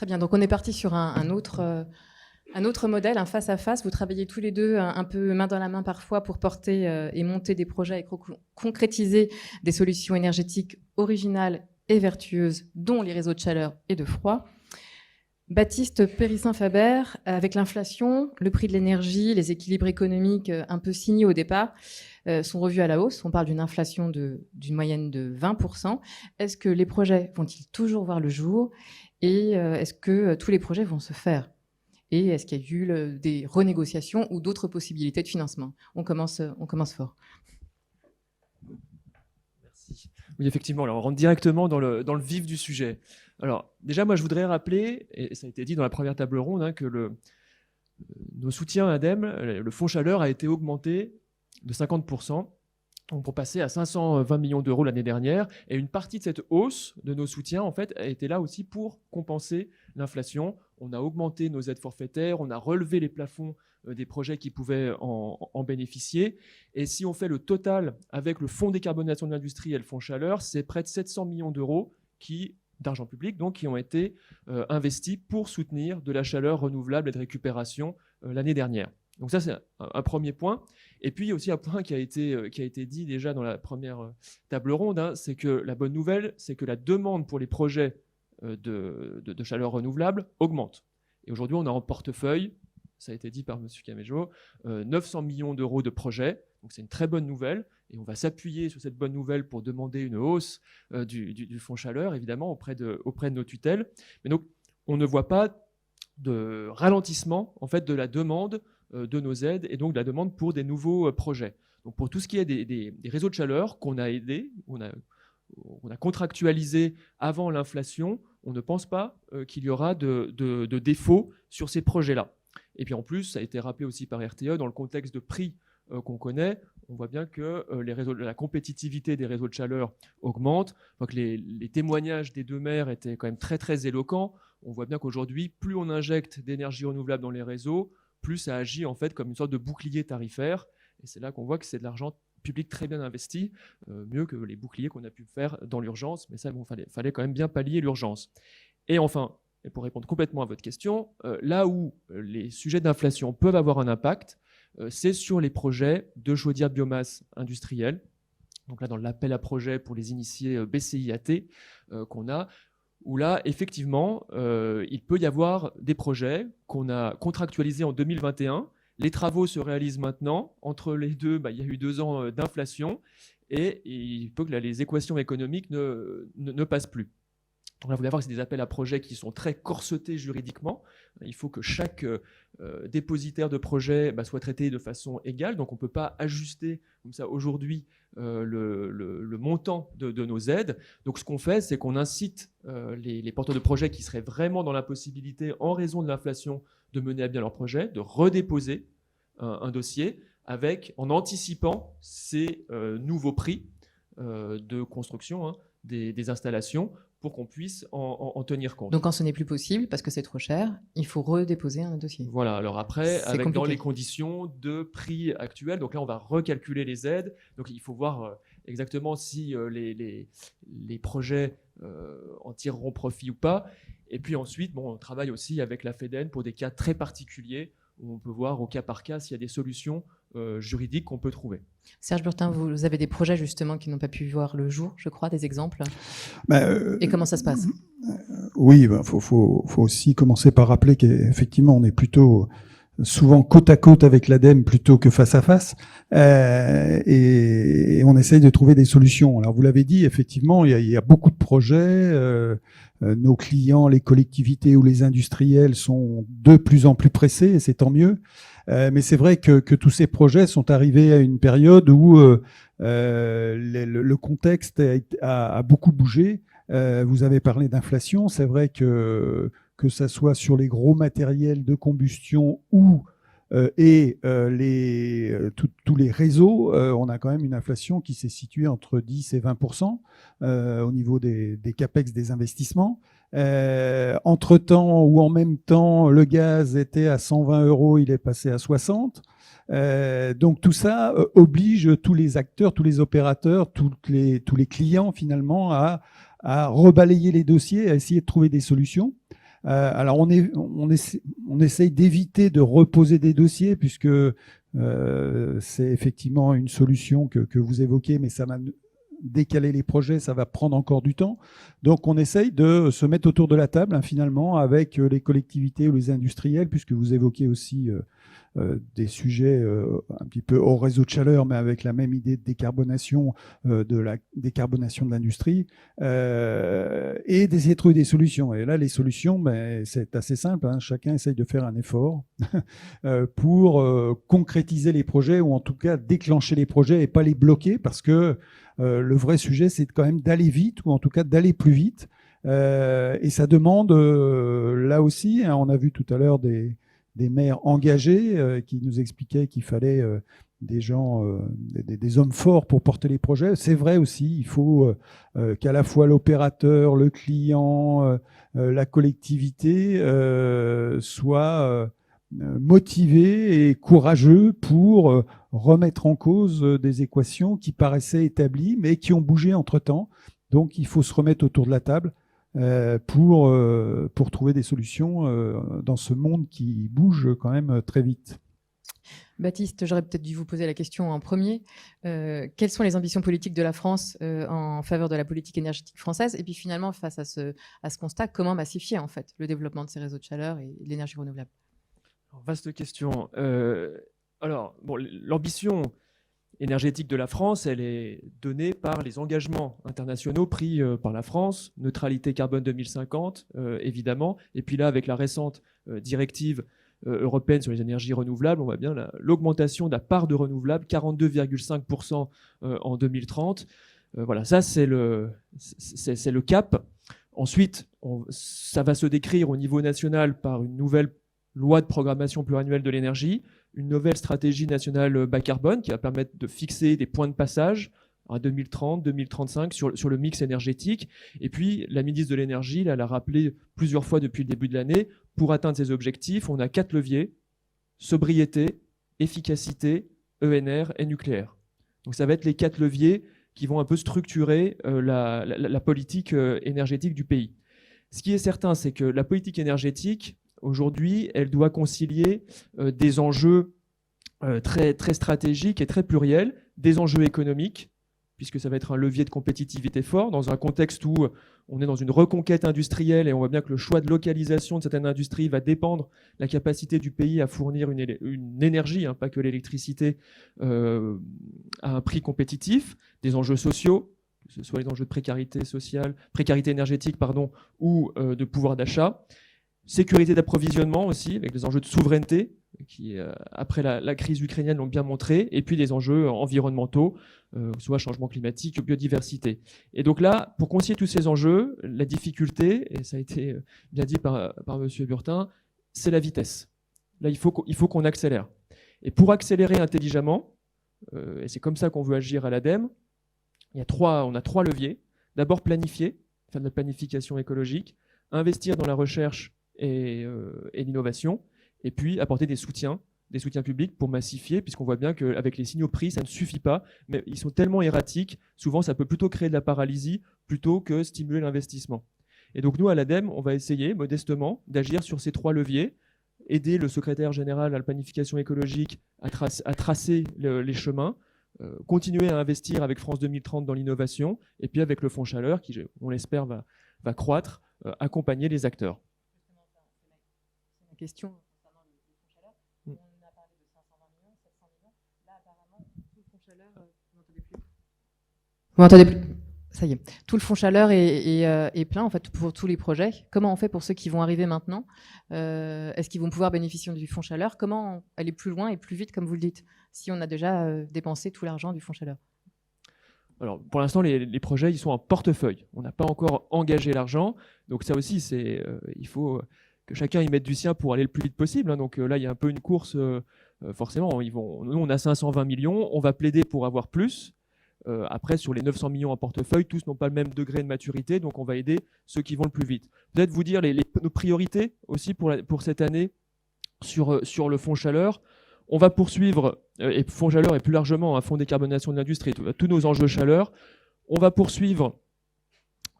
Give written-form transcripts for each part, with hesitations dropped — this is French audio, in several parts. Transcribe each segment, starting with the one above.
Très bien, donc on est parti sur un autre modèle, un face-à-face. Vous travaillez tous les deux un peu main dans la main parfois pour porter et monter des projets et concrétiser des solutions énergétiques originales et vertueuses, dont les réseaux de chaleur et de froid. Baptiste Périssin-Faber, avec l'inflation, le prix de l'énergie, les équilibres économiques un peu signés au départ sont revus à la hausse. On parle d'une inflation d'une moyenne de 20%. Est-ce que les projets vont-ils toujours voir le jour et est-ce que tous les projets vont se faire? Et est-ce qu'il y a eu des renégociations ou d'autres possibilités de financement? On commence fort. Merci. Oui, effectivement, alors on rentre directement dans le vif du sujet. Alors, déjà, moi, je voudrais rappeler, et ça a été dit dans la première table ronde, que nos soutiens ADEME, le fonds chaleur, a été augmenté de 50%, donc pour passer à 520 millions d'euros l'année dernière. Et une partie de cette hausse de nos soutiens, en fait, a été là aussi pour compenser l'inflation. On a augmenté nos aides forfaitaires, on a relevé les plafonds des projets qui pouvaient en bénéficier. Et si on fait le total avec le fonds décarbonation de l'industrie et le fonds chaleur, c'est près de 700 millions d'euros d'argent public donc, qui ont été investis pour soutenir de la chaleur renouvelable et de récupération l'année dernière. Donc ça, c'est un premier point. Et puis, il y a aussi un point qui a été dit déjà dans la première table ronde, c'est que la bonne nouvelle, c'est que la demande pour les projets de chaleur renouvelable augmente. Et aujourd'hui, on a en portefeuille, ça a été dit par M. Camejo, 900 millions d'euros de projets. Donc c'est une très bonne nouvelle. Et on va s'appuyer sur cette bonne nouvelle pour demander une hausse du fonds chaleur, évidemment, auprès de nos tutelles. Mais donc, on ne voit pas de ralentissement en fait, de la demande de nos aides et donc de la demande pour des nouveaux projets. Donc pour tout ce qui est des réseaux de chaleur qu'on a aidés, on a contractualisé avant l'inflation, on ne pense pas qu'il y aura de défaut sur ces projets-là. Et puis en plus, ça a été rappelé aussi par RTE, dans le contexte de prix qu'on connaît, on voit bien que la compétitivité des réseaux de chaleur augmente. Donc les témoignages des deux maires étaient quand même très très éloquents. On voit bien qu'aujourd'hui, plus on injecte d'énergie renouvelable dans les réseaux, plus ça agit en fait comme une sorte de bouclier tarifaire. Et c'est là qu'on voit que c'est de l'argent public très bien investi, mieux que les boucliers qu'on a pu faire dans l'urgence. Mais ça, bon, fallait quand même bien pallier l'urgence. Et enfin, et pour répondre complètement à votre question, là où les sujets d'inflation peuvent avoir un impact, c'est sur les projets de chaudière biomasse industrielle. Donc là, dans l'appel à projet pour les initiés BCIAT qu'on a, où là, effectivement, il peut y avoir des projets qu'on a contractualisés en 2021. Les travaux se réalisent maintenant. Entre les deux, il y a eu 2 ans d'inflation et il peut que là, les équations économiques ne passent plus. Donc là, vous allez voir que c'est des appels à projets qui sont très corsetés juridiquement. Il faut que chaque dépositaire de projet soit traité de façon égale. Donc on ne peut pas ajuster comme ça aujourd'hui le montant de nos aides. Donc ce qu'on fait, c'est qu'on incite les porteurs de projets qui seraient vraiment dans l'impossibilité, en raison de l'inflation, de mener à bien leur projet, de redéposer un dossier en anticipant ces nouveaux prix de construction des installations, pour qu'on puisse en tenir compte. Donc quand ce n'est plus possible, parce que c'est trop cher, il faut redéposer un dossier. Voilà, alors après, dans les conditions de prix actuels, donc là on va recalculer les aides, donc il faut voir exactement si les projets en tireront profit ou pas. Et puis ensuite, on travaille aussi avec la FEDEN pour des cas très particuliers, où on peut voir au cas par cas s'il y a des solutions juridiques qu'on peut trouver. Serge Burtin, vous avez des projets justement qui n'ont pas pu voir le jour, je crois, des exemples. Et comment ça se passe? Oui, faut aussi commencer par rappeler qu'effectivement, on est plutôt souvent côte à côte avec l'ADEME plutôt que face à face, et on essaye de trouver des solutions. Alors vous l'avez dit, effectivement, il y a beaucoup de projets. Nos clients, les collectivités ou les industriels sont de plus en plus pressés, et c'est tant mieux. Mais c'est vrai que tous ces projets sont arrivés à une période où le contexte a beaucoup bougé. Vous avez parlé d'inflation. C'est vrai que ça soit sur les gros matériels de combustion ou tous les réseaux, on a quand même une inflation qui s'est située entre 10 et 20% au niveau des capex des investissements. Entre-temps ou en même temps, le gaz était à 120 €, il est passé à 60. Donc tout ça oblige tous les acteurs, tous les opérateurs, tous les clients finalement à rebalayer les dossiers, à essayer de trouver des solutions. Alors on essaye d'éviter de reposer des dossiers puisque c'est effectivement une solution que vous évoquez, mais ça va décaler les projets, ça va prendre encore du temps. Donc on essaye de se mettre autour de la table finalement avec les collectivités ou les industriels, puisque vous évoquez aussi des sujets un petit peu hors réseau de chaleur, mais avec la même idée de décarbonation, de la décarbonation de l'industrie, et d'essayer de trouver des solutions. Et là, les solutions, ben, c'est assez simple, hein. Chacun essaye de faire un effort pour concrétiser les projets, ou en tout cas déclencher les projets et pas les bloquer, parce que le vrai sujet, c'est quand même d'aller vite, ou en tout cas d'aller plus vite. Et ça demande, là aussi, hein, on a vu tout à l'heure des maires engagés qui nous expliquaient qu'il fallait des gens, des hommes forts pour porter les projets. C'est vrai aussi, il faut qu'à la fois l'opérateur, le client, la collectivité soient motivés et courageux pour remettre en cause des équations qui paraissaient établies, mais qui ont bougé entre-temps. Donc, il faut se remettre autour de la table pour trouver des solutions dans ce monde qui bouge quand même très vite. Baptiste, j'aurais peut-être dû vous poser la question en premier. Quelles sont les ambitions politiques de la France en faveur de la politique énergétique française? Et puis finalement, face à ce constat, comment massifier en fait le développement de ces réseaux de chaleur et de l'énergie renouvelable? Vaste question. Alors, bon, l'ambition énergétique de la France, elle est donnée par les engagements internationaux pris par la France, neutralité carbone 2050, évidemment. Et puis là, avec la récente directive européenne sur les énergies renouvelables, on voit bien l'augmentation de la part de renouvelables, 42,5% en 2030. Voilà, ça, c'est le cap. Ensuite, ça va se décrire au niveau national par une nouvelle loi de programmation pluriannuelle de l'énergie, une nouvelle stratégie nationale bas carbone qui va permettre de fixer des points de passage à 2030, 2035 sur le mix énergétique. Et puis, la ministre de l'Énergie, elle a rappelé plusieurs fois depuis le début de l'année, pour atteindre ces objectifs, on a 4 leviers: sobriété, efficacité, ENR et nucléaire. Donc ça va être les 4 leviers qui vont un peu structurer la politique énergétique du pays. Ce qui est certain, c'est que la politique énergétique, aujourd'hui, elle doit concilier des enjeux très, très stratégiques et très pluriels, des enjeux économiques, puisque ça va être un levier de compétitivité fort, dans un contexte où on est dans une reconquête industrielle et on voit bien que le choix de localisation de certaines industries va dépendre de la capacité du pays à fournir une énergie, hein, pas que l'électricité, à un prix compétitif, des enjeux sociaux, que ce soit les enjeux de précarité énergétique, ou de pouvoir d'achat. Sécurité d'approvisionnement aussi, avec des enjeux de souveraineté qui, après la crise ukrainienne, l'ont bien montré, et puis des enjeux environnementaux, soit changement climatique ou biodiversité. Et donc là, pour concilier tous ces enjeux, la difficulté, et ça a été bien dit par M. Burtin, c'est la vitesse. Là, il faut qu'on accélère. Et pour accélérer intelligemment, et c'est comme ça qu'on veut agir à l'ADEME, on a 3 leviers. D'abord, planifier, faire de la planification écologique, investir dans la recherche et l'innovation, et puis apporter des soutiens publics pour massifier, puisqu'on voit bien qu'avec les signaux prix, ça ne suffit pas, mais ils sont tellement erratiques, souvent ça peut plutôt créer de la paralysie plutôt que stimuler l'investissement. Et donc nous, à l'ADEME, on va essayer modestement d'agir sur ces 3 leviers, aider le secrétaire général à la planification écologique à tracer les chemins, continuer à investir avec France 2030 dans l'innovation, et puis avec le Fonds Chaleur, qui, on l'espère, va croître, accompagner les acteurs. Question concernant le Fonds Chaleur. On a parlé de 520 millions, 700 millions. Là, apparemment, tout le Fonds Chaleur, vous m'entendez plus? Vous m'entendez plus? Ça y est. Tout le Fonds Chaleur est plein, en fait, pour tous les projets. Comment on fait pour ceux qui vont arriver maintenant? Est-ce qu'ils vont pouvoir bénéficier du Fonds Chaleur? Comment aller plus loin et plus vite, comme vous le dites, si on a déjà dépensé tout l'argent du Fonds Chaleur? Alors, pour l'instant, les projets, ils sont en portefeuille. On n'a pas encore engagé l'argent. Donc ça aussi, il faut que chacun y mette du sien pour aller le plus vite possible. Donc là, il y a un peu une course, forcément. Nous, on a 520 millions, on va plaider pour avoir plus. Après, sur les 900 millions en portefeuille, tous n'ont pas le même degré de maturité, donc on va aider ceux qui vont le plus vite. Peut-être vous dire nos priorités aussi pour cette année sur le Fonds Chaleur. On va poursuivre, et Fonds Chaleur et plus largement un fonds décarbonation de l'industrie, tous nos enjeux chaleur. On va poursuivre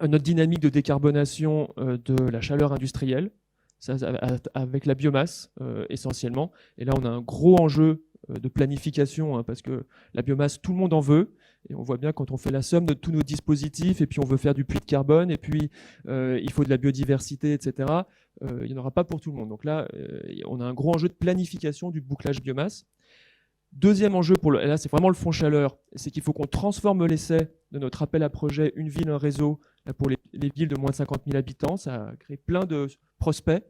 notre dynamique de décarbonation de la chaleur industrielle. avec la biomasse essentiellement. Et là, on a un gros enjeu de planification, hein, parce que la biomasse, tout le monde en veut. Et on voit bien quand on fait la somme de tous nos dispositifs, et puis on veut faire du puits de carbone, et puis il faut de la biodiversité, etc. Il n'y en aura pas pour tout le monde. Donc là, on a un gros enjeu de planification du bouclage biomasse. Deuxième enjeu, là c'est vraiment le fonds chaleur, c'est qu'il faut qu'on transforme l'essai de notre appel à projet Une ville, un réseau, là, pour les villes de moins de 50 000 habitants. Ça a créé plein de prospects.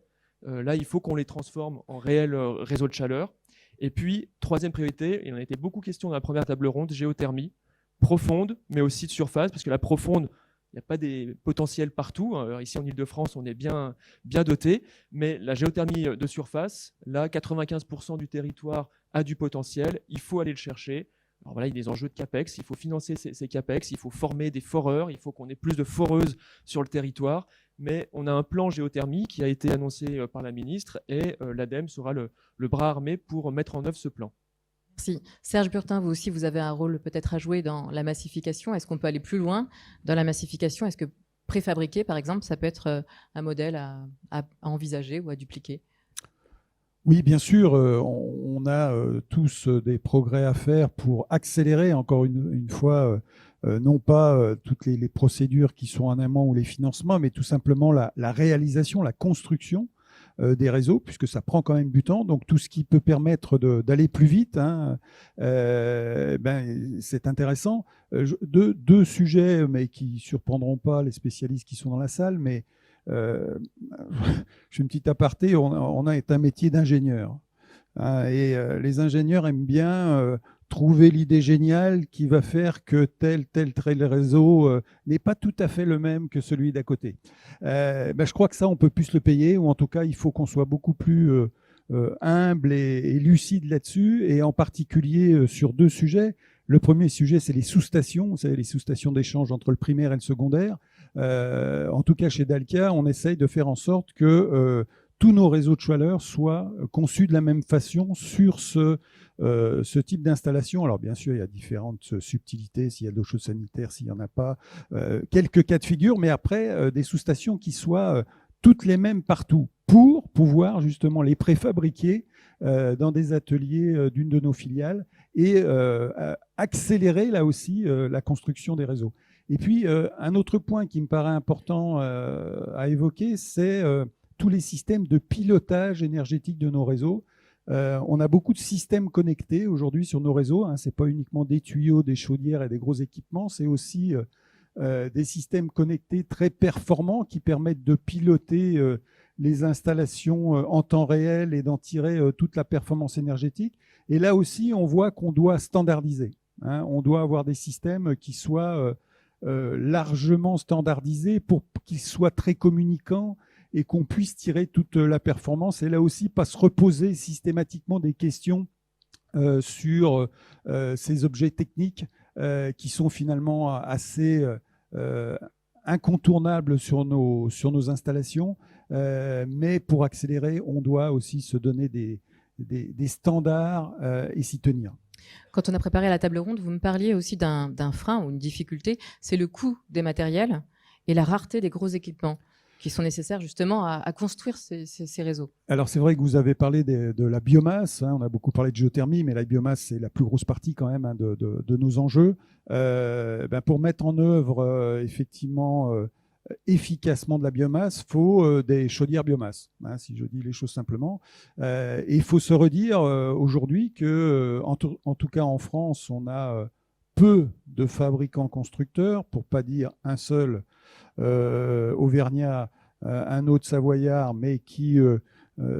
Là, il faut qu'on les transforme en réel réseau de chaleur. Et puis, troisième priorité, il en a été beaucoup question dans la première table ronde, géothermie, profonde, mais aussi de surface, parce que la profonde, il n'y a pas des potentiels partout. Alors ici, en Ile-de-France, on est bien doté, mais la géothermie de surface, là, 95% du territoire a du potentiel, il faut aller le chercher. Alors voilà, il y a des enjeux de CAPEX, il faut financer ces CAPEX, il faut former des foreurs, il faut qu'on ait plus de foreuses sur le territoire, mais on a un plan géothermie qui a été annoncé par la ministre et l'ADEME sera le bras armé pour mettre en œuvre ce plan. Merci. Serge Burtin, vous aussi, vous avez un rôle peut-être à jouer dans la massification. Est-ce qu'on peut aller plus loin dans la massification? Est-ce que préfabriquer, par exemple, ça peut être un modèle à envisager ou à dupliquer? Oui, bien sûr, on a tous des progrès à faire pour accélérer, encore une fois, non pas toutes les procédures qui sont en amont ou les financements, mais tout simplement la réalisation, la construction des réseaux, puisque ça prend quand même du temps. Donc tout ce qui peut permettre d'aller plus vite, hein, c'est intéressant. Deux sujets, mais qui ne surprendront pas les spécialistes qui sont dans la salle, mais je fais une petite aparté, on a un métier d'ingénieur. Hein, et les ingénieurs aiment bien trouver l'idée géniale qui va faire que tel réseau n'est pas tout à fait le même que celui d'à côté. Je crois que ça, on peut plus le payer, ou en tout cas, il faut qu'on soit beaucoup plus humble et lucide là-dessus, et en particulier sur deux sujets. Le premier sujet, c'est les sous-stations, vous savez, les sous-stations d'échange entre le primaire et le secondaire. En tout cas, chez Dalkia, on essaye de faire en sorte que tous nos réseaux de chaleur soient conçus de la même façon sur ce type d'installation. Alors bien sûr, il y a différentes subtilités, s'il y a de l'eau chaude sanitaire, s'il n'y en a pas, quelques cas de figure, mais après, des sous-stations qui soient toutes les mêmes partout, pour pouvoir justement les préfabriquer dans des ateliers d'une de nos filiales et accélérer là aussi la construction des réseaux. Et puis, un autre point qui me paraît important à évoquer, c'est tous les systèmes de pilotage énergétique de nos réseaux. On a beaucoup de systèmes connectés aujourd'hui sur nos réseaux. Hein. Ce n'est pas uniquement des tuyaux, des chaudières et des gros équipements, c'est aussi des systèmes connectés très performants qui permettent de piloter les installations en temps réel et d'en tirer toute la performance énergétique. Et là aussi, on voit qu'on doit standardiser. Hein. On doit avoir des systèmes qui soient largement standardisés pour qu'ils soient très communicants et qu'on puisse tirer toute la performance. Et là aussi, pas se reposer systématiquement des questions sur ces objets techniques qui sont finalement assez incontournables sur nos installations. Mais pour accélérer, on doit aussi se donner des standards et s'y tenir. Quand on a préparé la table ronde, vous me parliez aussi d'un frein ou une difficulté, c'est le coût des matériels et la rareté des gros équipements qui sont nécessaires justement à construire ces réseaux. Alors c'est vrai que vous avez parlé de la biomasse, hein, on a beaucoup parlé de géothermie, mais la biomasse c'est la plus grosse partie quand même hein, de nos enjeux. Pour mettre en œuvre effectivement efficacement de la biomasse, il faut des chaudières biomasse, hein, si je dis les choses simplement. Et il faut se redire aujourd'hui que, en tout cas en France, on a peu de fabricants constructeurs, pour ne pas dire un seul auvergnat, un autre savoyard, mais qui,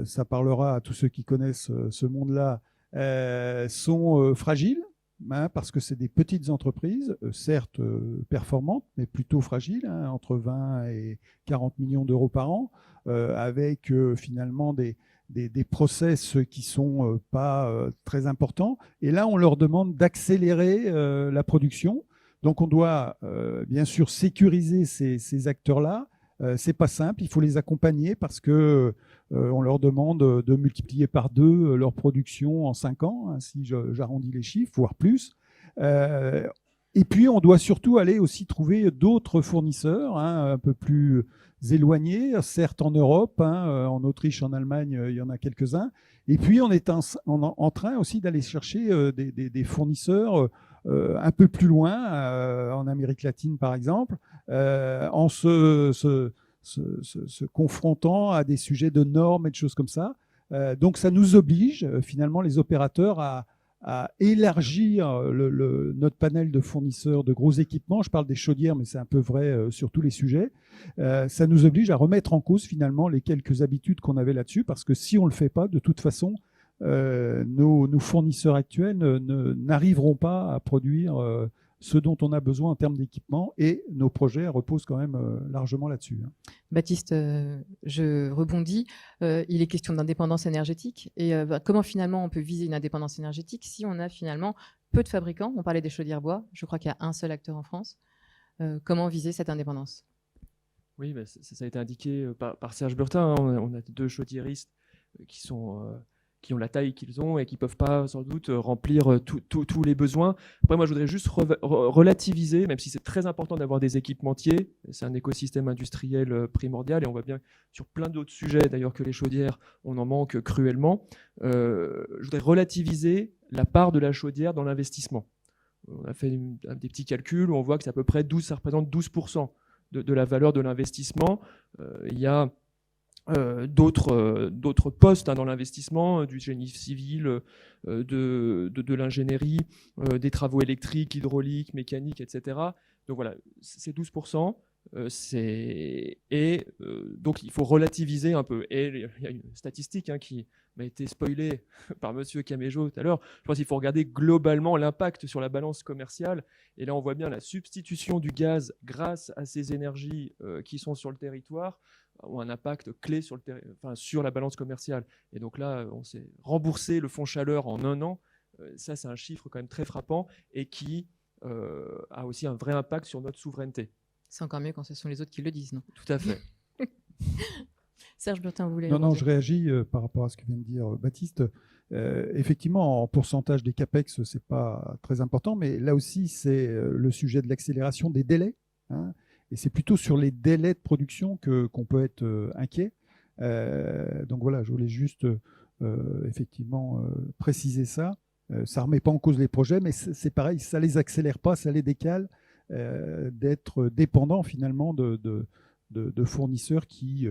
ça parlera à tous ceux qui connaissent ce monde-là, sont fragiles. Hein, parce que c'est des petites entreprises, certes performantes, mais plutôt fragiles, hein, entre 20 et 40 millions d'euros par an, avec finalement des process qui ne sont pas très importants. Et là, on leur demande d'accélérer la production. Donc, on doit bien sûr sécuriser ces acteurs-là. C'est pas simple, il faut les accompagner parce que on leur demande de multiplier par 2 leur production en 5 ans, hein, si j'arrondis les chiffres, voire plus. Et puis, on doit surtout aller aussi trouver d'autres fournisseurs, hein, un peu plus éloignés, certes en Europe, hein, en Autriche, en Allemagne, il y en a quelques-uns. Et puis, on est en train aussi d'aller chercher des fournisseurs un peu plus loin, en Amérique latine par exemple, en se confrontant à des sujets de normes et de choses comme ça. Donc, ça nous oblige finalement les opérateurs à élargir notre panel de fournisseurs de gros équipements. Je parle des chaudières, mais c'est un peu vrai sur tous les sujets. Ça nous oblige à remettre en cause finalement les quelques habitudes qu'on avait là-dessus, parce que si on ne le fait pas, de toute façon, nos fournisseurs actuels n'arriveront pas à produire ce dont on a besoin en termes d'équipement, et nos projets reposent quand même largement là-dessus. Baptiste, je rebondis. Il est question d'indépendance énergétique. Et comment finalement on peut viser une indépendance énergétique si on a finalement peu de fabricants? On parlait des chaudières bois. Je crois qu'il y a un seul acteur en France. Comment viser cette indépendance? Oui, ça a été indiqué par Serge Burtin. Hein. On a 2 chaudiéristes qui ont la taille qu'ils ont et qui ne peuvent pas sans doute remplir tous les besoins. Après, moi, je voudrais juste relativiser, même si c'est très important d'avoir des équipementiers. C'est un écosystème industriel primordial, et on voit bien sur plein d'autres sujets, d'ailleurs, que les chaudières, on en manque cruellement. Je voudrais relativiser la part de la chaudière dans l'investissement. On a fait des petits calculs où on voit que c'est à peu près ça représente 12% de la valeur de l'investissement. Il y a d'autres postes dans l'investissement, du génie civil, de l'ingénierie, des travaux électriques, hydrauliques, mécaniques, etc. Donc voilà, c'est 12%. Donc il faut relativiser un peu. Et il y a une statistique qui m'a été spoilée par Monsieur Caméjo tout à l'heure. Je pense qu'il faut regarder globalement l'impact sur la balance commerciale. Et là, on voit bien la substitution du gaz grâce à ces énergies qui sont sur le territoire ont un impact clé sur la balance commerciale. Et donc là, on s'est remboursé le fonds chaleur en 1 an. Ça, c'est un chiffre quand même très frappant et qui a aussi un vrai impact sur notre souveraineté. C'est encore mieux quand ce sont les autres qui le disent, non? Tout à fait. Serge Burtin, vous voulez... Non, je réagis par rapport à ce que vient de dire Baptiste. Effectivement, en pourcentage des CAPEX, ce n'est pas très important, mais là aussi, c'est le sujet de l'accélération des délais. Hein, et c'est plutôt sur les délais de production qu'on peut être inquiet. Donc voilà, je voulais juste effectivement préciser ça. Ça ne remet pas en cause les projets, mais c'est pareil, ça ne les accélère pas, ça les décale d'être dépendants finalement de fournisseurs qui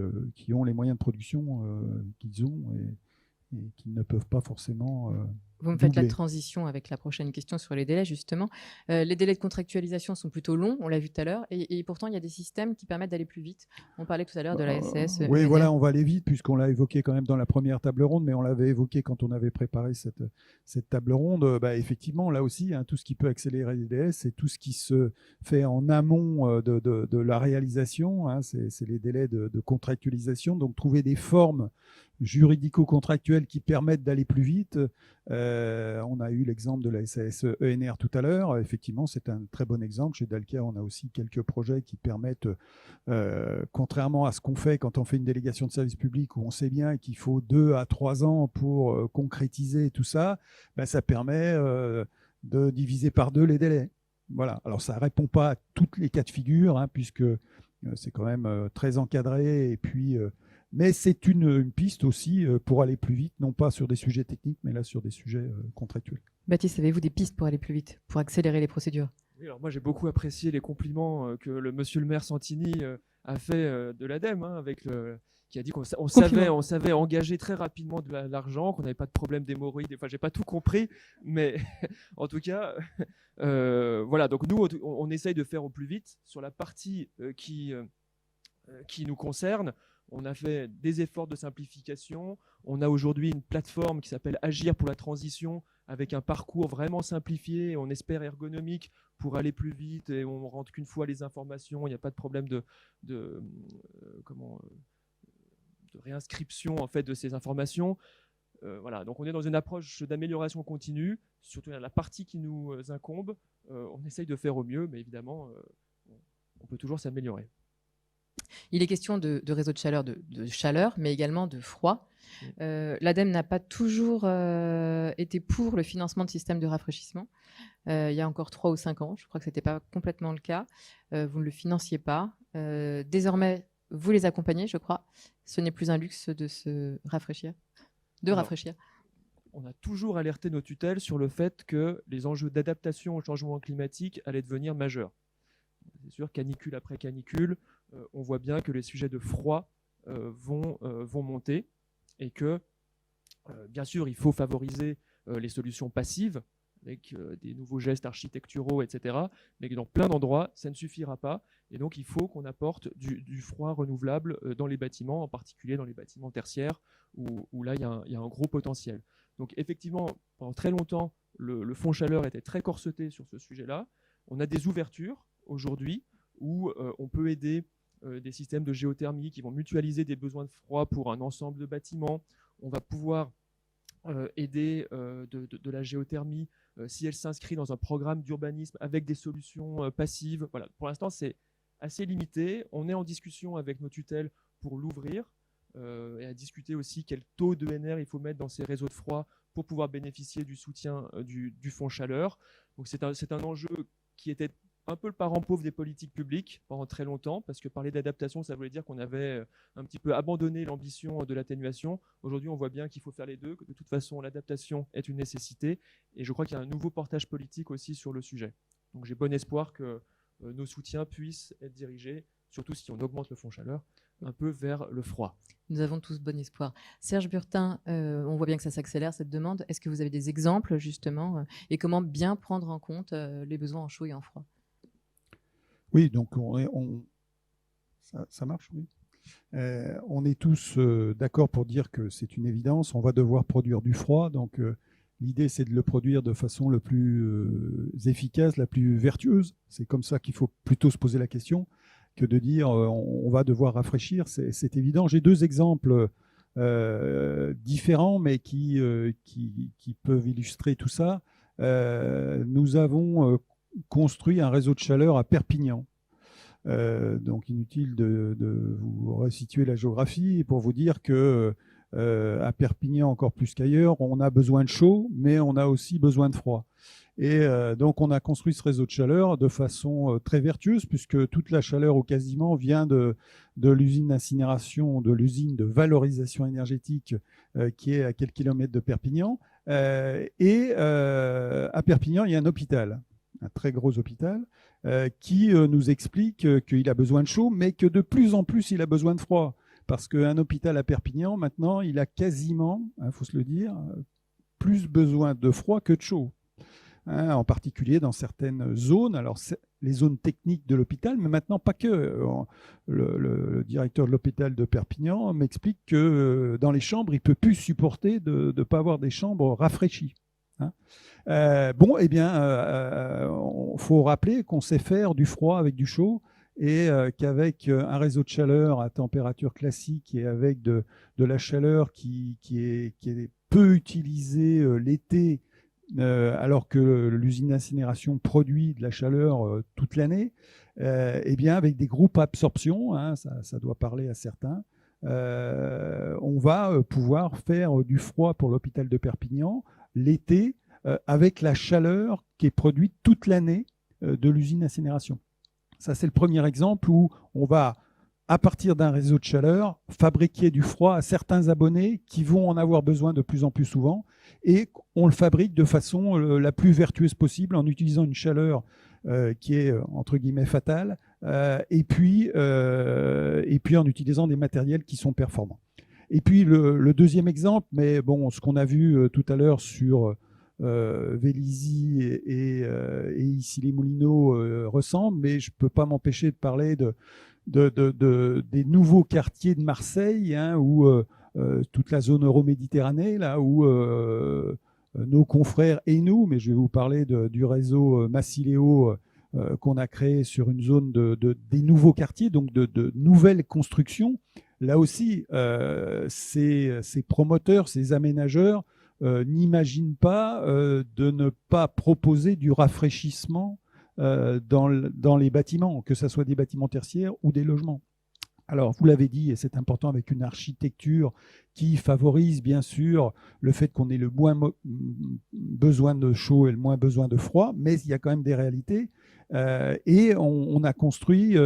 ont les moyens de production qu'ils ont et qui ne peuvent pas forcément... Vous me faites la transition avec la prochaine question sur les délais, justement. Les délais de contractualisation sont plutôt longs, on l'a vu tout à l'heure, et pourtant, il y a des systèmes qui permettent d'aller plus vite. On parlait tout à l'heure de la SAS. Oui, voilà, on va aller vite, puisqu'on l'a évoqué quand même dans la première table ronde, mais on l'avait évoqué quand on avait préparé cette table ronde. Effectivement, là aussi, tout ce qui peut accélérer les délais, c'est tout ce qui se fait en amont de la réalisation, c'est les délais de contractualisation, donc trouver des formes juridico-contractuelles qui permettent d'aller plus vite. On a eu l'exemple de la SAS ENR tout à l'heure. Effectivement, c'est un très bon exemple. Chez Dalkia, on a aussi quelques projets qui permettent, contrairement à ce qu'on fait quand on fait une délégation de service public, où on sait bien qu'il faut 2 à 3 ans pour concrétiser tout ça, ça permet de diviser par 2 les délais. Voilà. Alors, ça ne répond pas à toutes les cas de figure, puisque c'est quand même très encadré, et puis... mais c'est une piste aussi pour aller plus vite, non pas sur des sujets techniques, mais là sur des sujets contractuels. Baptiste, avez-vous des pistes pour aller plus vite, pour accélérer les procédures? Oui, alors moi j'ai beaucoup apprécié les compliments que monsieur le maire Santini a fait de l'ADEME, qui a dit qu'on savait engager très rapidement de l'argent, qu'on n'avait pas de problème d'hémorroïdes. Enfin, j'ai pas tout compris, mais en tout cas, voilà. Donc nous, on essaye de faire au plus vite sur la partie qui nous concerne. On a fait des efforts de simplification. On a aujourd'hui une plateforme qui s'appelle Agir pour la transition, avec un parcours vraiment simplifié, on espère ergonomique, pour aller plus vite, et on ne rentre qu'une fois les informations. Il n'y a pas de problème de réinscription en fait, de ces informations. Voilà. Donc on est dans une approche d'amélioration continue, surtout dans la partie qui nous incombe. On essaye de faire au mieux, mais évidemment, on peut toujours s'améliorer. Il est question de réseaux de chaleur, mais également de froid. L'ADEME n'a pas toujours été pour le financement de systèmes de rafraîchissement. Il y a encore 3 ou 5 ans, je crois que ce n'était pas complètement le cas. Vous ne le financiez pas. Désormais, vous les accompagnez, je crois. Ce n'est plus un luxe de se rafraîchir, rafraîchir. On a toujours alerté nos tutelles sur le fait que les enjeux d'adaptation au changement climatique allaient devenir majeurs. C'est sûr, canicule après canicule, on voit bien que les sujets de froid vont monter et que, bien sûr, il faut favoriser les solutions passives avec des nouveaux gestes architecturaux, etc. Mais que dans plein d'endroits, ça ne suffira pas. Et donc, il faut qu'on apporte du froid renouvelable dans les bâtiments, en particulier dans les bâtiments tertiaires, où là, il y a un gros potentiel. Donc, effectivement, pendant très longtemps, le fonds chaleur était très corseté sur ce sujet-là. On a des ouvertures aujourd'hui où on peut aider des systèmes de géothermie qui vont mutualiser des besoins de froid pour un ensemble de bâtiments. On va pouvoir aider de la géothermie si elle s'inscrit dans un programme d'urbanisme avec des solutions passives. Voilà. Pour l'instant, c'est assez limité. On est en discussion avec nos tutelles pour l'ouvrir et à discuter aussi quel taux d'ENR il faut mettre dans ces réseaux de froid pour pouvoir bénéficier du soutien du fonds chaleur. Donc c'est un enjeu qui était un peu le parent pauvre des politiques publiques pendant très longtemps, parce que parler d'adaptation, ça voulait dire qu'on avait un petit peu abandonné l'ambition de l'atténuation. Aujourd'hui, on voit bien qu'il faut faire les deux, que de toute façon, l'adaptation est une nécessité, et je crois qu'il y a un nouveau portage politique aussi sur le sujet. Donc j'ai bon espoir que nos soutiens puissent être dirigés, surtout si on augmente le fonds chaleur, un peu vers le froid. Nous avons tous bon espoir. Serge Burtin, on voit bien que ça s'accélère, cette demande. Est-ce que vous avez des exemples, justement, et comment bien prendre en compte les besoins en chaud et en froid? Oui, donc ça marche, oui. On est tous d'accord pour dire que c'est une évidence. On va devoir produire du froid. Donc, l'idée, c'est de le produire de façon la plus efficace, la plus vertueuse. C'est comme ça qu'il faut plutôt se poser la question que de dire on va devoir rafraîchir. C'est évident. J'ai 2 exemples différents, mais qui peuvent illustrer tout ça. Nous avons construit un réseau de chaleur à Perpignan. Donc inutile de vous resituer la géographie pour vous dire que à Perpignan, encore plus qu'ailleurs, on a besoin de chaud, mais on a aussi besoin de froid. Et donc on a construit ce réseau de chaleur de façon très vertueuse, puisque toute la chaleur ou quasiment vient de l'usine d'incinération, de l'usine de valorisation énergétique qui est à quelques kilomètres de Perpignan. Et à Perpignan, il y a un hôpital, un très gros hôpital, qui nous explique qu'il a besoin de chaud, mais que de plus en plus, il a besoin de froid. Parce qu'un hôpital à Perpignan, maintenant, il a quasiment, faut se le dire, plus besoin de froid que de chaud. En particulier dans certaines zones, alors les zones techniques de l'hôpital, mais maintenant pas que. Le directeur de l'hôpital de Perpignan m'explique que dans les chambres, il ne peut plus supporter de ne pas avoir des chambres rafraîchies. Bon, eh bien, il faut rappeler qu'on sait faire du froid avec du chaud et qu'avec un réseau de chaleur à température classique et avec de la chaleur qui est peu utilisée l'été, alors que l'usine d'incinération produit de la chaleur toute l'année, eh bien, avec des groupes à absorption, ça doit parler à certains, on va pouvoir faire du froid pour l'hôpital de Perpignan l'été avec la chaleur qui est produite toute l'année de l'usine d'incinération. Ça, c'est le premier exemple où on va, à partir d'un réseau de chaleur, fabriquer du froid à certains abonnés qui vont en avoir besoin de plus en plus souvent, et on le fabrique de façon la plus vertueuse possible en utilisant une chaleur qui est entre guillemets fatale, et puis en utilisant des matériels qui sont performants. Et puis le deuxième exemple, mais bon, ce qu'on a vu tout à l'heure sur Vélizy et Issy-les-Moulineaux ressemble, mais je ne peux pas m'empêcher de parler des nouveaux quartiers de Marseille, où toute la zone euroméditerranée, là où nos confrères et nous, mais je vais vous parler du réseau Massileo qu'on a créé sur une zone des nouveaux quartiers, donc de nouvelles constructions. Là aussi, ces promoteurs, ces aménageurs n'imaginent pas de ne pas proposer du rafraîchissement dans les bâtiments, que ce soit des bâtiments tertiaires ou des logements. Alors, vous l'avez dit, et c'est important, avec une architecture qui favorise bien sûr le fait qu'on ait le moins besoin de chaud et le moins besoin de froid, mais il y a quand même des réalités. Et on a construit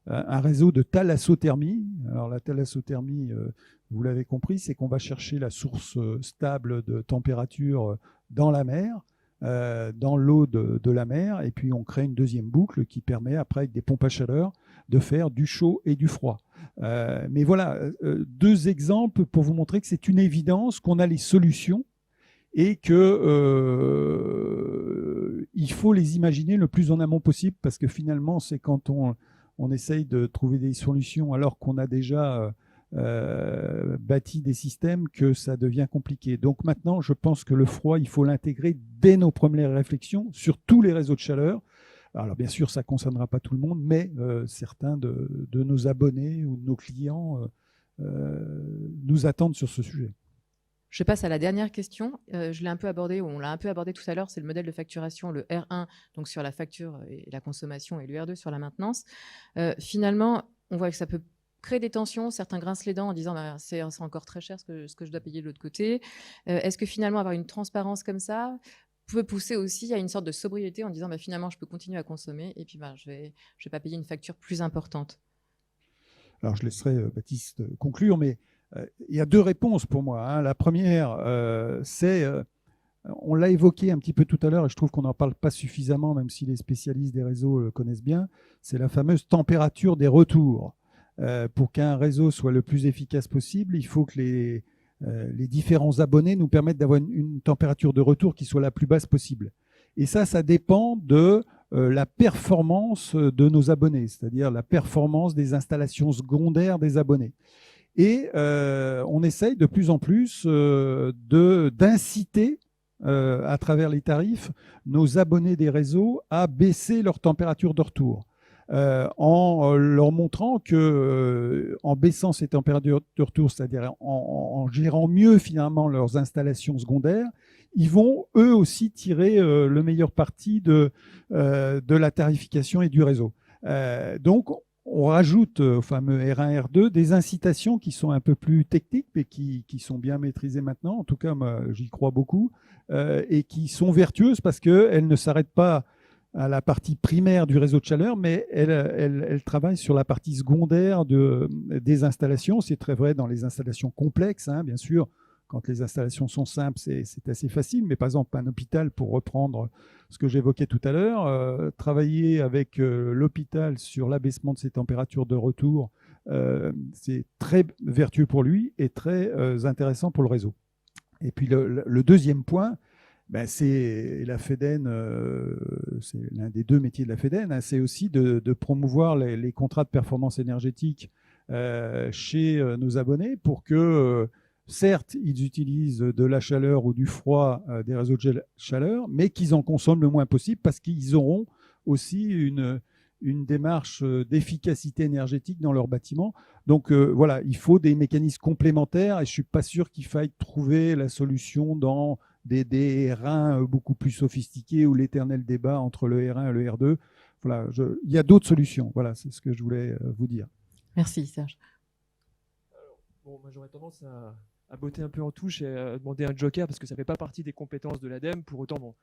un réseau de thalassothermie. Alors, la thalassothermie, vous l'avez compris, c'est qu'on va chercher la source stable de température dans la mer, dans l'eau de la mer, et puis on crée une deuxième boucle qui permet, après, avec des pompes à chaleur, de faire du chaud et du froid. Mais voilà, deux exemples pour vous montrer que c'est une évidence, qu'on a les solutions et que il faut les imaginer le plus en amont possible, parce que finalement, c'est quand on essaye de trouver des solutions alors qu'on a déjà bâti des systèmes que ça devient compliqué. Donc maintenant, je pense que le froid, il faut l'intégrer dès nos premières réflexions sur tous les réseaux de chaleur. Alors bien sûr, ça ne concernera pas tout le monde, mais certains de nos abonnés ou de nos clients nous attendent sur ce sujet. Je passe à la dernière question. Je l'ai un peu abordé, ou on l'a un peu abordé tout à l'heure, c'est le modèle de facturation, le R1, donc sur la facture et la consommation, et le R2 sur la maintenance. Finalement, on voit que ça peut créer des tensions. Certains grincent les dents en disant bah, c'est encore très cher ce que je dois payer de l'autre côté. Est-ce que finalement, avoir une transparence comme ça peut pousser aussi à une sorte de sobriété en disant bah, finalement, je peux continuer à consommer et puis bah, je vais pas payer une facture plus importante? Alors, je laisserai Baptiste conclure, mais il y a deux réponses pour moi, hein. La première, c'est, on l'a évoqué un petit peu tout à l'heure, et je trouve qu'on n'en parle pas suffisamment, même si les spécialistes des réseaux le connaissent bien, c'est la fameuse température des retours. Pour qu'un réseau soit le plus efficace possible, il faut que les différents abonnés nous permettent d'avoir une température de retour qui soit la plus basse possible. Et ça dépend de la performance de nos abonnés, c'est-à-dire la performance des installations secondaires des abonnés. Et on essaye de plus en plus d'inciter à travers les tarifs nos abonnés des réseaux à baisser leur température de retour. En leur montrant que en baissant ces températures de retour, c'est-à-dire en gérant mieux finalement leurs installations secondaires, ils vont eux aussi tirer le meilleur parti de la tarification et du réseau. Donc, on rajoute au fameux R1, R2 des incitations qui sont un peu plus techniques, mais qui sont bien maîtrisées maintenant. En tout cas, moi, j'y crois beaucoup, et qui sont vertueuses parce qu'elles ne s'arrêtent pas à la partie primaire du réseau de chaleur, mais elle travaille sur la partie secondaire des installations. C'est très vrai dans les installations complexes, hein, bien sûr. Quand les installations sont simples, c'est assez facile. Mais par exemple, un hôpital, pour reprendre ce que j'évoquais tout à l'heure, travailler avec l'hôpital sur l'abaissement de ses températures de retour, c'est très vertueux pour lui et très intéressant pour le réseau. Et puis le deuxième point, ben c'est la FEDEN, c'est l'un des deux métiers de la FEDEN, hein, c'est aussi de promouvoir les contrats de performance énergétique chez nos abonnés pour que, certes, ils utilisent de la chaleur ou du froid des réseaux de chaleur, mais qu'ils en consomment le moins possible parce qu'ils auront aussi une démarche d'efficacité énergétique dans leur bâtiment. Donc voilà, il faut des mécanismes complémentaires et je ne suis pas sûr qu'il faille trouver la solution dans des R1 beaucoup plus sophistiqués ou l'éternel débat entre le R1 et le R2. Voilà, il y a d'autres solutions. Voilà, c'est ce que je voulais vous dire. Merci Serge. Alors, bon, moi j'aurais tendance à botter un peu en touche et à demander un joker parce que ça ne fait pas partie des compétences de l'ADEME. Pour autant, bon,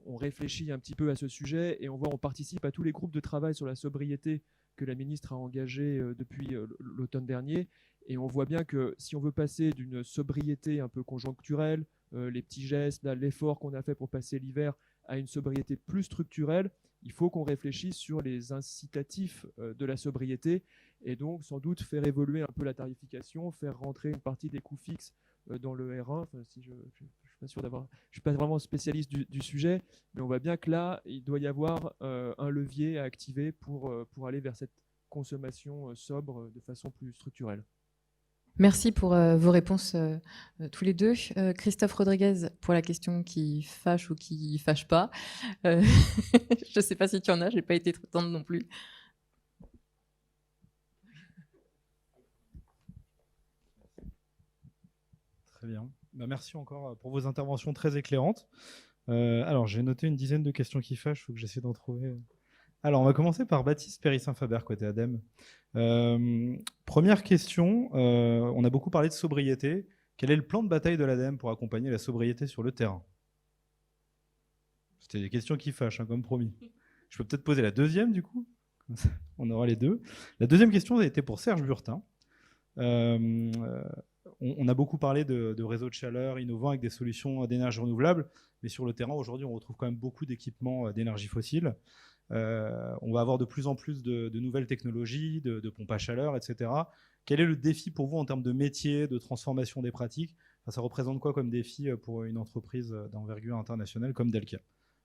on réfléchit un petit peu à ce sujet et on participe à tous les groupes de travail sur la sobriété que la ministre a engagés depuis l'automne dernier. Et on voit bien que si on veut passer d'une sobriété un peu conjoncturelle, les petits gestes, l'effort qu'on a fait pour passer l'hiver, à une sobriété plus structurelle, il faut qu'on réfléchisse sur les incitatifs de la sobriété et donc sans doute faire évoluer un peu la tarification, faire rentrer une partie des coûts fixes dans le R1. Enfin, si je suis pas sûr je suis pas vraiment spécialiste du sujet, mais on voit bien que là, il doit y avoir un levier à activer pour aller vers cette consommation sobre de façon plus structurelle. Merci pour vos réponses tous les deux. Christophe Rodriguez, pour la question qui fâche ou qui fâche pas. Je ne sais pas si tu en as, je n'ai pas été trop tendre non plus. Très bien. Bah, merci encore pour vos interventions très éclairantes. Alors, j'ai noté une dizaine de questions qui fâchent, il faut que j'essaie d'en trouver Alors, on va commencer par Baptiste Périssin-Faber, côté ADEME. Première question, on a beaucoup parlé de sobriété. Quel est le plan de bataille de l'ADEME pour accompagner la sobriété sur le terrain? C'était des questions qui fâchent, hein, comme promis. Je peux peut-être poser la deuxième, du coup. On aura les deux. La deuxième question a été pour Serge Burtin. On a beaucoup parlé de réseaux de chaleur innovants avec des solutions d'énergie renouvelable, mais sur le terrain, aujourd'hui, on retrouve quand même beaucoup d'équipements d'énergie fossile. On va avoir de plus en plus de nouvelles technologies, de pompes à chaleur, etc. Quel est le défi pour vous en termes de métier, de transformation des pratiques? Enfin, ça représente quoi comme défi pour une entreprise d'envergure internationale comme Delkia?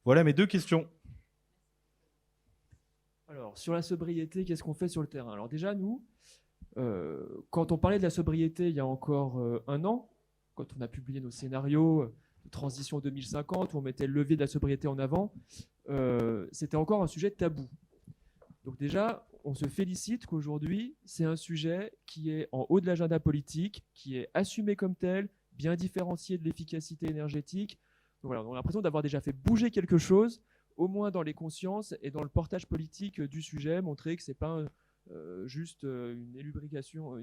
Voilà mes deux questions. Alors, sur la sobriété, qu'est-ce qu'on fait sur le terrain? Alors déjà, nous, quand on parlait de la sobriété il y a encore un an, quand on a publié nos scénarios de transition 2050, où on mettait le levier de la sobriété en avant, c'était encore un sujet tabou. Donc déjà, on se félicite qu'aujourd'hui, c'est un sujet qui est en haut de l'agenda politique, qui est assumé comme tel, bien différencié de l'efficacité énergétique. Donc voilà, on a l'impression d'avoir déjà fait bouger quelque chose, au moins dans les consciences et dans le portage politique du sujet, montrer que ce n'est pas juste une élucubration,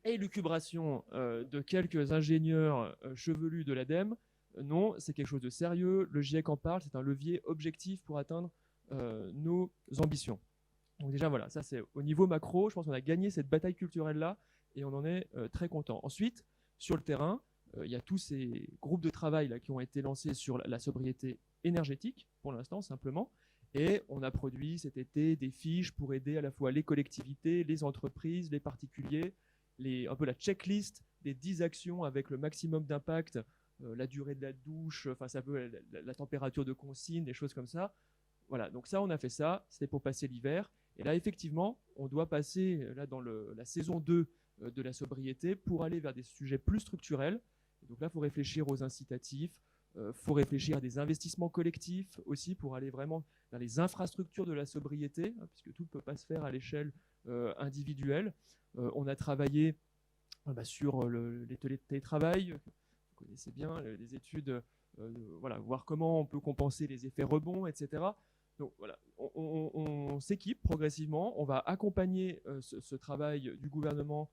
élucubration de quelques ingénieurs chevelus de l'ADEME. Non, c'est quelque chose de sérieux. Le GIEC en parle, c'est un levier objectif pour atteindre nos ambitions. Donc déjà, voilà, ça c'est au niveau macro. Je pense qu'on a gagné cette bataille culturelle-là et on en est très content. Ensuite, sur le terrain, il y a tous ces groupes de travail là, qui ont été lancés sur la sobriété énergétique, pour l'instant, simplement. Et on a produit cet été des fiches pour aider à la fois les collectivités, les entreprises, les particuliers, un peu la checklist des 10 actions avec le maximum d'impact, la durée de la douche, enfin ça peut la température de consigne, des choses comme ça. Voilà, donc ça, on a fait ça, c'était pour passer l'hiver. Et là, effectivement, on doit passer là, dans la saison 2 de la sobriété pour aller vers des sujets plus structurels. Et donc là, il faut réfléchir aux incitatifs, faut réfléchir à des investissements collectifs aussi pour aller vraiment vers les infrastructures de la sobriété, hein, puisque tout ne peut pas se faire à l'échelle individuelle. On a travaillé sur les télétravail, vous connaissez bien les études, voilà, voir comment on peut compenser les effets rebonds, etc. Donc voilà, on s'équipe progressivement, on va accompagner ce travail du gouvernement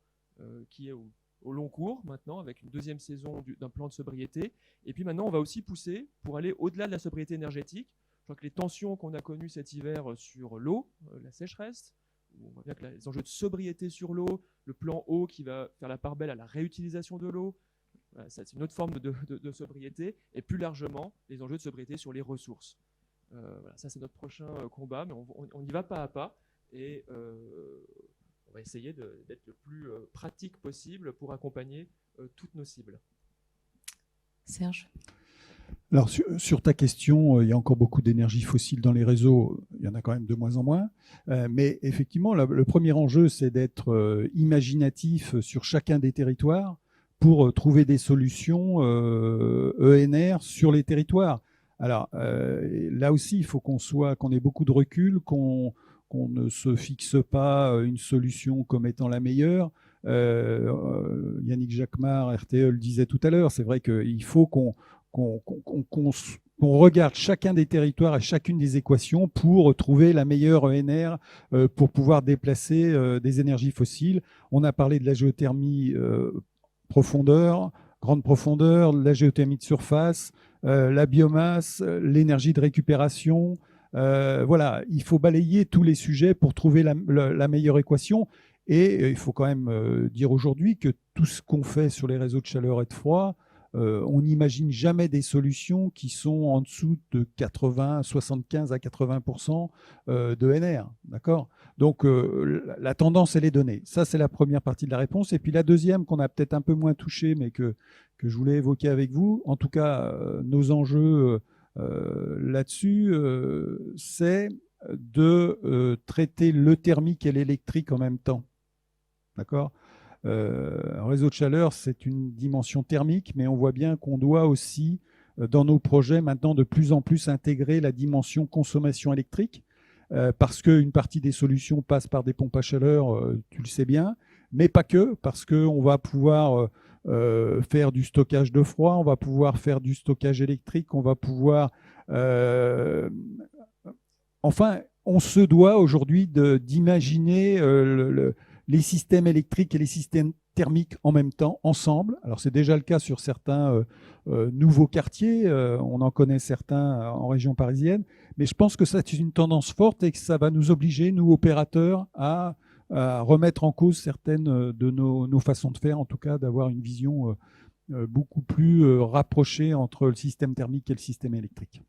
qui est au long cours maintenant, avec une deuxième saison d'un plan de sobriété. Et puis maintenant, on va aussi pousser pour aller au-delà de la sobriété énergétique. Je crois que les tensions qu'on a connues cet hiver sur l'eau, la sécheresse, on voit bien que les enjeux de sobriété sur l'eau, le plan eau qui va faire la part belle à la réutilisation de l'eau, voilà, c'est une autre forme de sobriété. Et plus largement, les enjeux de sobriété sur les ressources. Voilà, ça, c'est notre prochain combat, mais on y va pas à pas. Et on va essayer d'être le plus pratique possible pour accompagner toutes nos cibles. Serge? Alors, sur ta question, il y a encore beaucoup d'énergie fossile dans les réseaux. Il y en a quand même de moins en moins. Mais effectivement, le premier enjeu, c'est d'être imaginatif sur chacun des territoires pour trouver des solutions ENR sur les territoires. Alors, là aussi, il faut qu'on ait beaucoup de recul, qu'on ne se fixe pas une solution comme étant la meilleure. Yannick Jacquemart, RTE, le disait tout à l'heure. C'est vrai qu'il faut qu'on regarde chacun des territoires et chacune des équations pour trouver la meilleure ENR pour pouvoir déplacer des énergies fossiles. On a parlé de la géothermie profondeur, grande profondeur, la géothermie de surface, la biomasse, l'énergie de récupération. Voilà, il faut balayer tous les sujets pour trouver la meilleure équation. Et il faut quand même dire aujourd'hui que tout ce qu'on fait sur les réseaux de chaleur et de froid, on n'imagine jamais des solutions qui sont en dessous de 75 à 80% d'ENR. D'accord ? Donc, la tendance, elle est donnée. Ça, c'est la première partie de la réponse. Et puis la deuxième, qu'on a peut-être un peu moins touchée, mais que je voulais évoquer avec vous, en tout cas, nos enjeux là-dessus, c'est de traiter le thermique et l'électrique en même temps. D'accord ? Un réseau de chaleur, c'est une dimension thermique, mais on voit bien qu'on doit aussi, dans nos projets, maintenant de plus en plus intégrer la dimension consommation électrique, parce qu'une partie des solutions passe par des pompes à chaleur, tu le sais bien, mais pas que, parce qu'on va pouvoir faire du stockage de froid, on va pouvoir faire du stockage électrique, on va pouvoir enfin, on se doit aujourd'hui d'imaginer les systèmes électriques et les systèmes thermiques en même temps, ensemble. Alors c'est déjà le cas sur certains nouveaux quartiers, on en connaît certains en région parisienne, mais je pense que c'est une tendance forte et que ça va nous obliger, nous opérateurs, à remettre en cause certaines de nos façons de faire, en tout cas d'avoir une vision beaucoup plus rapprochée entre le système thermique et le système électrique.